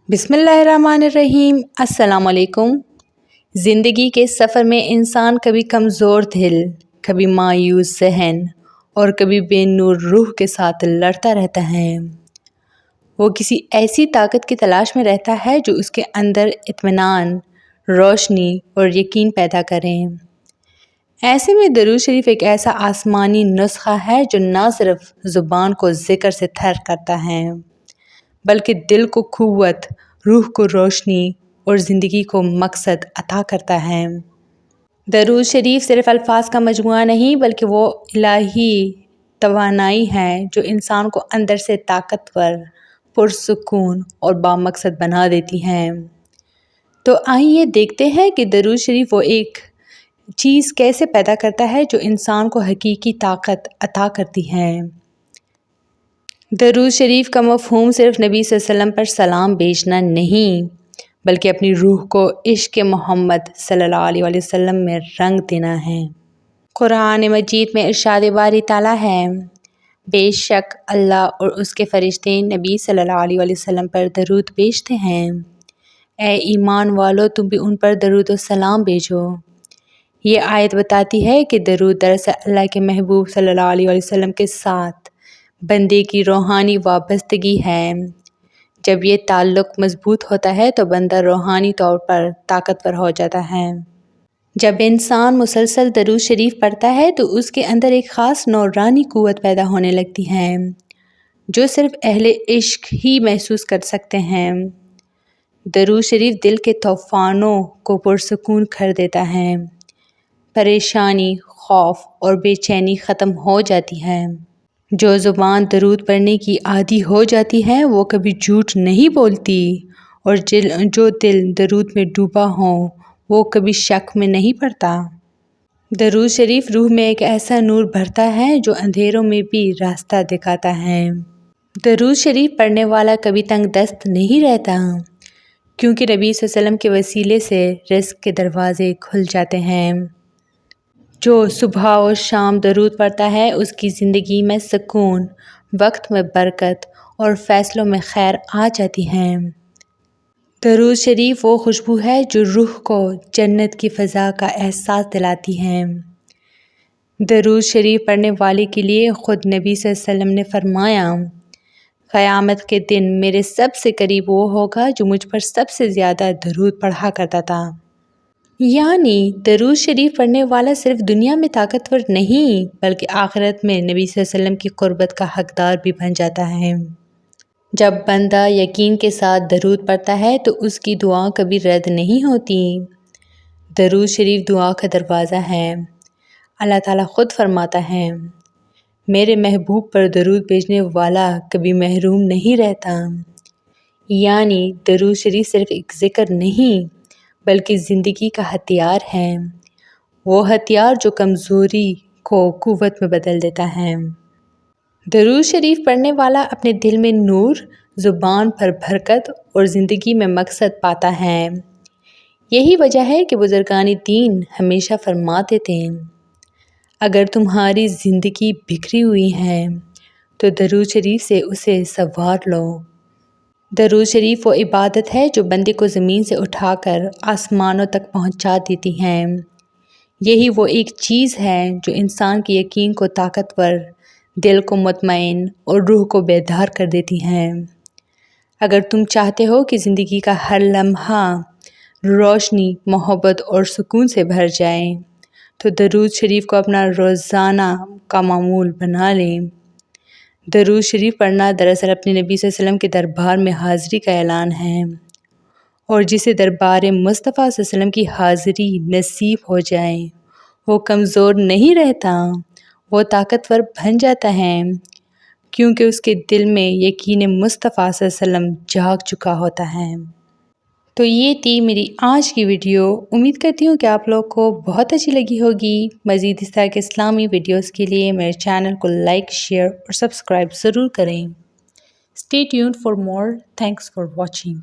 बिस्मिल्लाहिर्रहमानिर्रहीम। अस्सलाम वालेकुम। ज़िंदगी के सफ़र में इंसान कभी कमज़ोर दिल, कभी मायूस ज़हन और कभी बेनूर रूह के साथ लड़ता रहता है। वो किसी ऐसी ताकत की तलाश में रहता है जो उसके अंदर इत्मीनान, रोशनी और यकीन पैदा करें। ऐसे में दरूद शरीफ एक ऐसा आसमानी नुस्खा है जो ना सिर्फ ज़ुबान को ज़िक्र से तर करता है बल्कि दिल को क़ुव्वत, रूह को रोशनी और ज़िंदगी को मकसद अता करता है। दरूद शरीफ सिर्फ़ अल्फाज का मजमुआ नहीं बल्कि वो इलाही तवानाई है जो इंसान को अंदर से ताकतवर, पुरसुकून और बामकसद बना देती हैं। तो आइए देखते हैं कि दरूद शरीफ वो एक चीज़ कैसे पैदा करता है जो इंसान को हकीकी ताकत अता करती है। दरूद शरीफ का मफ़हूम सिर्फ़ नबी सल्लल्लाहु अलैहि वसल्लम पर सलाम भेजना नहीं बल्कि अपनी रूह को इश्क़ मोहम्मद सल्लल्लाहु अलैहि वसल्लम में रंग देना है। कुरान मजीद में इरशाद बारी ताला है, बेशक अल्लाह और उसके फ़रिश्ते नबी सल्लल्लाहु अलैहि वसल्लम पर दरूद भेजते हैं। ए ईमान वालो, तुम भी उन पर दरूद व सलाम भेजो। ये आयत बताती है कि दरूद दरअसल अल्लाह के महबूब सल्लल्लाहु अलैहि वसल्लम के साथ बंदे की रूहानी वाबस्तगी है। जब ये ताल्लुक़ मज़बूत होता है तो बंदा रूहानी तौर पर ताकतवर हो जाता है। जब इंसान मुसलसल दरूद शरीफ पढ़ता है तो उसके अंदर एक ख़ास नौरानी क़ुव्वत पैदा होने लगती है जो सिर्फ़ अहले इश्क़ ही महसूस कर सकते हैं। दरूद शरीफ दिल के तूफ़ानों को पुरसुकून कर देता है। परेशानी, खौफ और बेचैनी ख़त्म हो जाती है। जो ज़ुबान दरूद पढ़ने की आदी हो जाती है वो कभी झूठ नहीं बोलती और जो दिल दरूद में डूबा हो वो कभी शक में नहीं पड़ता। दरूद शरीफ रूह में एक ऐसा नूर भरता है जो अंधेरों में भी रास्ता दिखाता है। दरूद शरीफ पढ़ने वाला कभी तंग दस्त नहीं रहता क्योंकि नबी सल्लल्लाहु अलैहि वसल्लम के वसीले से रिज़्क़ के दरवाज़े खुल जाते हैं। जो सुबह और शाम दरूद पढ़ता है उसकी ज़िंदगी में सुकून, वक्त में बरकत और फ़ैसलों में खैर आ जाती हैं। दरूद शरीफ वो खुशबू है जो रूह को जन्नत की फ़ज़ा का एहसास दिलाती है। दरूद शरीफ पढ़ने वाले के लिए ख़ुद नबी सल्लल्लाहु अलैहि वसल्लम ने फरमाया, क़यामत के दिन मेरे सबसे करीब वो होगा जो मुझ पर सबसे ज़्यादा दरूद पढ़ा करता था। यानी दरूद शरीफ पढ़ने वाला सिर्फ़ दुनिया में ताकतवर नहीं बल्कि आखिरत में नबी सल्लल्लाहु अलैहि वसल्लम की क़ुर्बत का हक़दार भी बन जाता है। जब बंदा यकीन के साथ दरूद पढ़ता है तो उसकी दुआ कभी रद्द नहीं होती। दरूद शरीफ दुआ का दरवाज़ा है। अल्लाह ताला ख़ुद फरमाता है, मेरे महबूब पर दरूद भेजने वाला कभी महरूम नहीं रहता। यानी दरूद शरीफ सिर्फ़ एक ज़िक्र नहीं बल्कि ज़िंदगी का हथियार है, वो हथियार जो कमज़ोरी को क़ुव्वत में बदल देता है। दरूद शरीफ पढ़ने वाला अपने दिल में नूर, ज़ुबान पर बरकत और ज़िंदगी में मकसद पाता है। यही वजह है कि बुज़ुर्गान दीन हमेशा फरमाते थे, अगर तुम्हारी ज़िंदगी बिखरी हुई है तो दरूद शरीफ से उसे संवार लो। दरूद शरीफ वो इबादत है जो बंदे को ज़मीन से उठाकर आसमानों तक पहुंचा देती है। यही वो एक चीज़ है जो इंसान के यकीन को ताकतवर, दिल को मुतमईन और रूह को बेदार कर देती है। अगर तुम चाहते हो कि ज़िंदगी का हर लम्हा रोशनी, मोहब्बत और सुकून से भर जाए तो दरूद शरीफ को अपना रोज़ाना का मामूल बना लें। दरूद शरीफ पढ़ना दरअसल अपने नबी सल्लल्लाहु अलैहि वसल्लम के दरबार में हाज़िरी का ऐलान है और जिसे दरबार मुस्तफ़ा सल्लल्लाहु अलैहि वसल्लम की हाज़िरी नसीब हो जाए वो कमज़ोर नहीं रहता, वो ताकतवर बन जाता है क्योंकि उसके दिल में यकीन मुस्तफ़ा सल्लल्लाहु अलैहि वसल्लम जाग चुका होता है। तो ये थी मेरी आज की वीडियो। उम्मीद करती हूँ कि आप लोग को बहुत अच्छी लगी होगी। मज़ीद इस तरह के इस्लामी वीडियोस के लिए मेरे चैनल को लाइक, शेयर और सब्सक्राइब ज़रूर करें। Stay tuned for more. Thanks for watching.